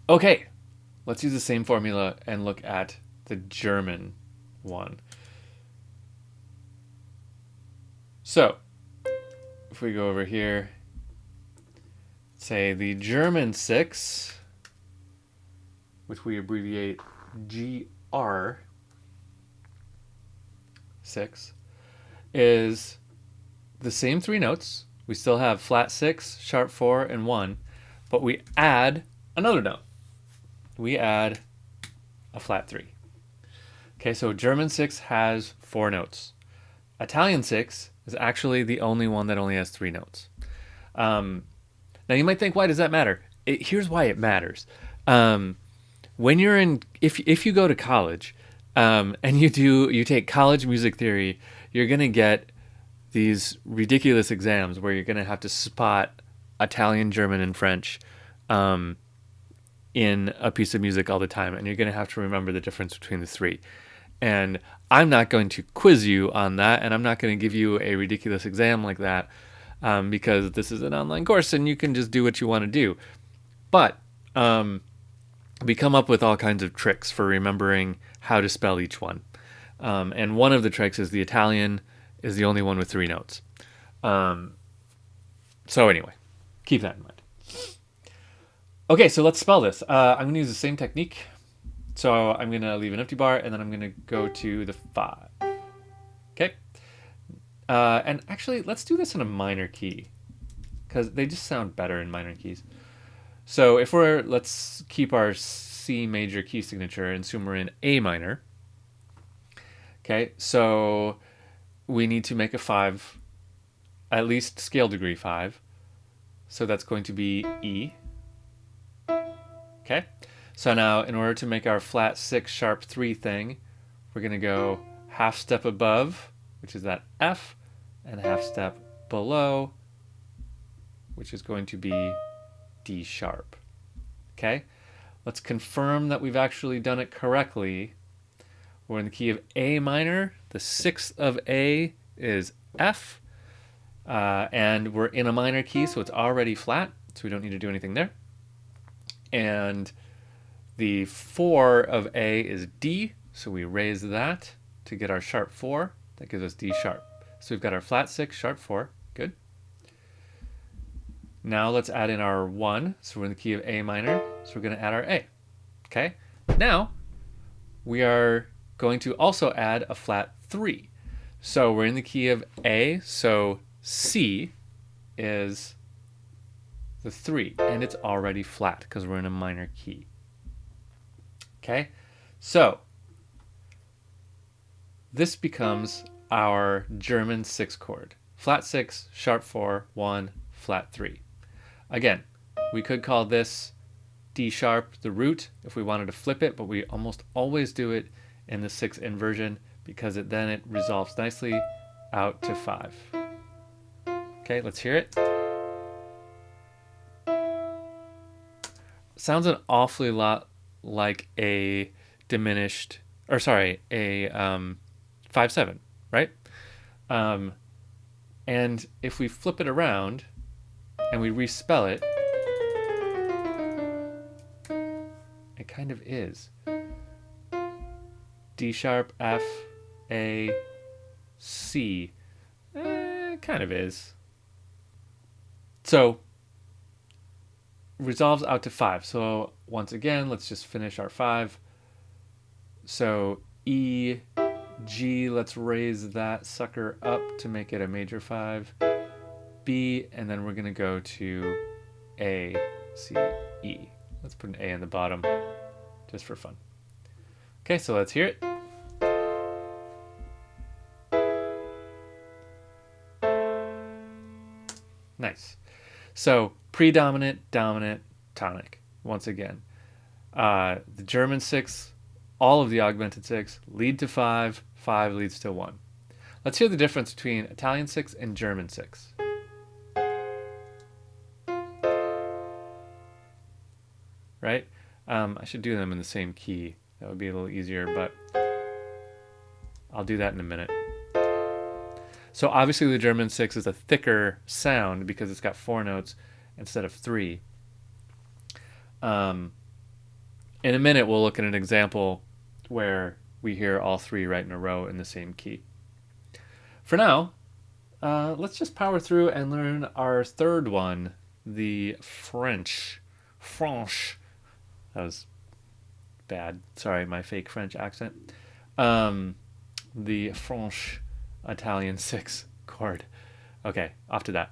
Okay, let's use the same formula and look at the German one. So, if we go over here, say the German 6, which we abbreviate GR 6, is the same three notes. We still have flat 6, sharp 4, and 1, but we add another note. We add a flat 3. Okay, so German 6 has 4 notes. Italian 6 is actually the only one that only has 3 notes. Um, Now you might think, why does that matter? Here's why it matters. When you're in, if you go to college, and you take college music theory, you're gonna get these ridiculous exams where you're gonna have to spot Italian, German, and French in a piece of music all the time, and you're gonna have to remember the difference between the three. And I'm not going to quiz you on that, and I'm not going to give you a ridiculous exam like that, because this is an online course and you can just do what you want to do. But we come up with all kinds of tricks for remembering how to spell each one. And one of the tricks is the Italian is the only one with 3 notes. So anyway, keep that in mind. Okay, so let's spell this. I'm going to use the same technique. So I'm going to leave an empty bar, and then I'm going to go to the 5. Okay. And actually, let's do this in a minor key, because they just sound better in minor keys. So let's keep our C major key signature and assume we're in A minor. Okay, so we need to make a 5, at least scale degree 5. So that's going to be E. Okay, so now in order to make our flat 6 sharp 3 thing, we're going to go half step above, which is that F, and half step below, which is going to be D sharp. Okay, let's confirm that we've actually done it correctly. We're in the key of A minor. The 6th of A is F, and we're in a minor key, so it's already flat, so we don't need to do anything there. And the 4 of A is D, so we raise that to get our sharp 4. That gives us D sharp. So we've got our flat 6, sharp 4. Good. Now let's add in our 1. So we're in the key of A minor, so we're going to add our A. Okay. Now we are going to also add a flat 3. So we're in the key of A, so C is the 3, and it's already flat because we're in a minor key. Okay, so this becomes our German 6 chord. Flat 6, sharp 4, 1, flat 3. Again, we could call this D sharp the root if we wanted to flip it, but we almost always do it in the 6 inversion because then it resolves nicely out to 5. Okay, let's hear it. Sounds an awfully lot like a diminished, or sorry, a 5/7, right? And if we flip it around and we respell it, it kind of is. D sharp, F, A, C. It kind of is. So resolves out to 5. So once again, let's just finish our 5. So E, G, let's raise that sucker up to make it a major 5. B, and then we're going to go to A, C, E. Let's put an A in the bottom just for fun. Okay, so let's hear it. Nice. So predominant, dominant, tonic. Once again, the German 6, all of the augmented 6 lead to 5. 5 leads to 1. Let's hear the difference between Italian 6 and German 6. Right? I should do them in the same key. That would be a little easier, but I'll do that in a minute. So obviously the German 6 is a thicker sound because it's got 4 notes instead of 3. In a minute, we'll look at an example where we hear all three right in a row in the same key. For now, let's just power through and learn our third one, the French. Franche. That was bad. Sorry, my fake French accent. The Franche Italian 6 chord. Okay, off to that.